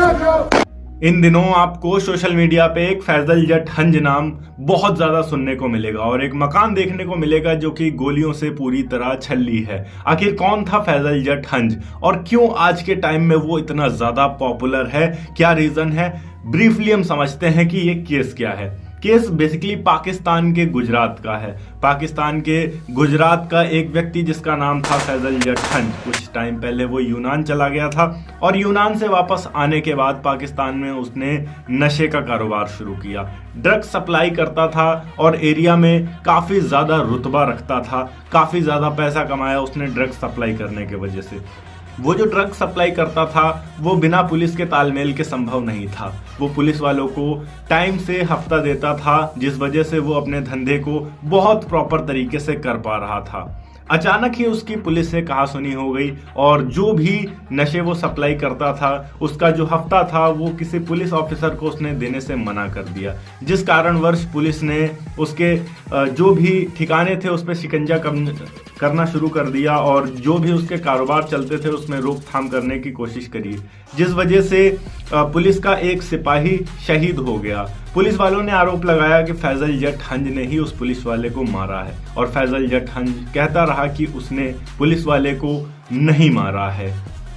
इन दिनों आपको social media पे एक फैजल जट हंज नाम बहुत ज्यादा सुनने को मिलेगा और एक मकान देखने को मिलेगा जो कि गोलियों से पूरी तरह छल्ली है। आखिर कौन था फैजल जट हंज और क्यों आज के टाइम में वो इतना ज्यादा पॉपुलर है, क्या रीजन है, ब्रीफली हम समझते हैं कि ये केस क्या है। केस बेसिकली पाकिस्तान के गुजरात का है। पाकिस्तान के गुजरात का एक व्यक्ति जिसका नाम था फैजल जट हंज, कुछ टाइम पहले वो यूनान चला गया था और यूनान से वापस आने के बाद पाकिस्तान में उसने नशे का कारोबार शुरू किया। ड्रग सप्लाई करता था और एरिया में काफ़ी ज़्यादा रुतबा रखता था, काफ़ी ज़्यादा पैसा कमाया उसने ड्रग सप्लाई करने के वजह से। वो जो ड्रग सप्लाई करता था वो बिना पुलिस के तालमेल के संभव नहीं था। वो पुलिस वालों को टाइम से हफ्ता देता था, जिस वजह से वो अपने धंधे को बहुत प्रॉपर तरीके से कर पा रहा था। अचानक ही उसकी पुलिस से कहासुनी हो गई और जो भी नशे वो सप्लाई करता था उसका जो हफ्ता था वो किसी पुलिस ऑफिसर को उसने देने से मना कर दिया, जिस कारणवश पुलिस ने उसके जो भी ठिकाने थे उस पर शिकंजा करना शुरू कर दिया और जो भी उसके कारोबार चलते थे उसमें रोकथाम करने की कोशिश करी, जिस वजह से पुलिस का एक सिपाही शहीद हो गया। पुलिस वालों ने आरोप लगाया कि फैजल जट हंज ने ही उस पुलिस वाले को मारा है और फैजल जट हंज कहता रहा कि उसने पुलिस वाले को नहीं मारा है।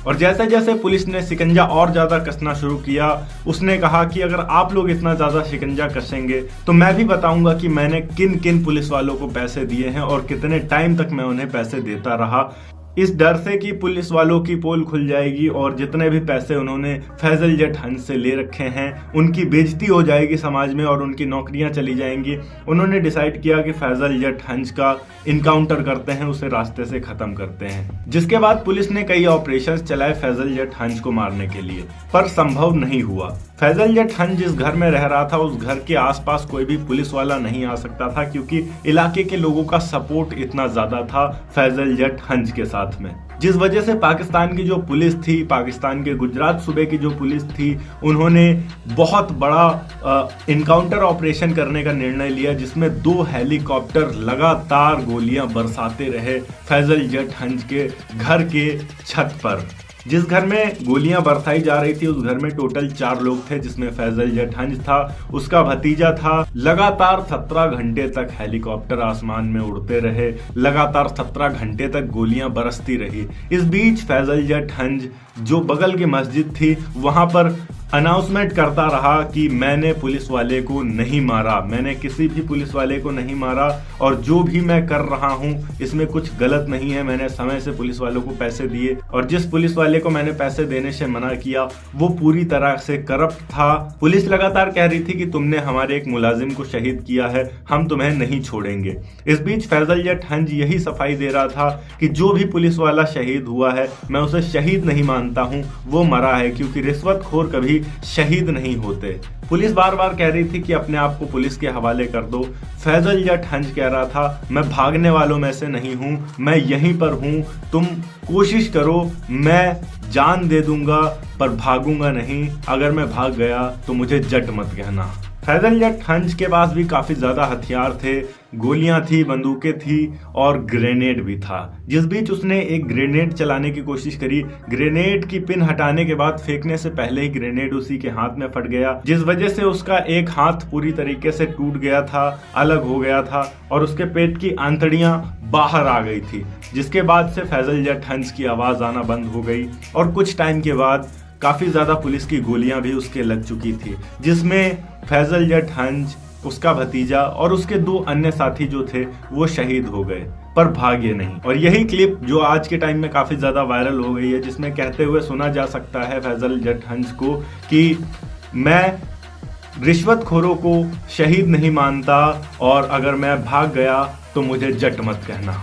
और जैसे जैसे पुलिस ने शिकंजा और ज़्यादा कसना शुरू किया, उसने कहा कि अगर आप लोग इतना ज़्यादा शिकंजा कसेंगे तो मैं भी बताऊंगा कि मैंने किन किन पुलिस वालों को पैसे दिए हैं और कितने टाइम तक मैं उन्हें पैसे देता रहा, इस डर से कि पुलिस वालों की पोल खुल जाएगी और जितने भी पैसे उन्होंने फैजल जट हंज से ले रखे हैं उनकी बेइज्जती हो जाएगी समाज में और उनकी नौकरियां चली जाएंगी। उन्होंने डिसाइड किया कि फैजल जट हंज का इनकाउंटर करते हैं, उसे रास्ते से खत्म करते हैं। जिसके बाद पुलिस ने कई ऑपरेशंस चलाए फैजल जट हंज को मारने के लिए, पर संभव नहीं हुआ। फैजल जट हंज जिस घर में रह रहा था उस घर के आसपास कोई भी पुलिस वाला नहीं आ सकता था, क्योंकि इलाके के लोगों का सपोर्ट इतना ज्यादा था फैजल जट हंज के साथ में, जिस वजह से पाकिस्तान की जो पुलिस थी, पाकिस्तान के गुजरात सूबे की जो पुलिस थी, उन्होंने बहुत बड़ा इनकाउंटर ऑपरेशन करने का निर्णय लिया, जिसमें 2 हेलीकॉप्टर लगातार गोलियां बरसाते रहे फैजल जट हंज के घर के छत पर। जिस घर में गोलियां बरसाई जा रही थी उस घर में टोटल 4 लोग थे, जिसमें फैजल जट हंज था, उसका भतीजा था। लगातार 17 घंटे तक हेलीकॉप्टर आसमान में उड़ते रहे, लगातार 17 घंटे तक गोलियां बरसती रही। इस बीच फैजल जट हंज जो बगल की मस्जिद थी वहां पर अनाउंसमेंट करता रहा कि मैंने पुलिस वाले को नहीं मारा, मैंने किसी भी पुलिस वाले को नहीं मारा और जो भी मैं कर रहा हूं इसमें कुछ गलत नहीं है। मैंने समय से पुलिस वालों को पैसे दिए और जिस पुलिस वाले को मैंने पैसे देने से मना किया वो पूरी तरह से करप्ट था। पुलिस लगातार कह रही थी कि तुमने हमारे एक मुलाजिम को शहीद किया है, हम तुम्हें नहीं छोड़ेंगे। इस बीच फैजल जट हंज यही सफाई दे रहा था कि जो भी पुलिस वाला शहीद हुआ है मैं उसे शहीद नहीं मानता हूं, वो मरा है, क्योंकि रिश्वतखोर कभी शहीद नहीं होते। पुलिस बार बार कह रही थी कि अपने आप को पुलिस के हवाले कर दो। फैजल जट हंज कह रहा था मैं भागने वालों में से नहीं हूं, मैं यहीं पर हूं, तुम कोशिश करो, मैं जान दे दूंगा पर भागूंगा नहीं, अगर मैं भाग गया तो मुझे जट मत कहना। फैजल जट हंज के पास भी काफी ज्यादा हथियार थे, गोलियां थी, बंदूकें थी और ग्रेनेड भी था। जिस बीच उसने एक ग्रेनेड चलाने की कोशिश करी, ग्रेनेड की पिन हटाने के बाद फेंकने से पहले ही ग्रेनेड उसी के हाथ में फट गया, जिस वजह से उसका एक हाथ पूरी तरीके से टूट गया था, अलग हो गया था और उसके पेट की आंतड़ियां बाहर आ गई थी। जिसके बाद से फैजल जट हंज की आवाज आना बंद हो गई और कुछ टाइम के बाद काफी ज्यादा पुलिस की गोलियां भी उसके लग चुकी थी, जिसमें फैजल जट हंज, उसका भतीजा और उसके 2 अन्य साथी जो थे वो शहीद हो गए, पर भागे नहीं। और यही क्लिप जो आज के टाइम में काफी ज्यादा वायरल हो गई है, जिसमें कहते हुए सुना जा सकता है फैजल जट हंज को कि मैं रिश्वतखोरों को शहीद नहीं मानता और अगर मैं भाग गया तो मुझे जट मत कहना।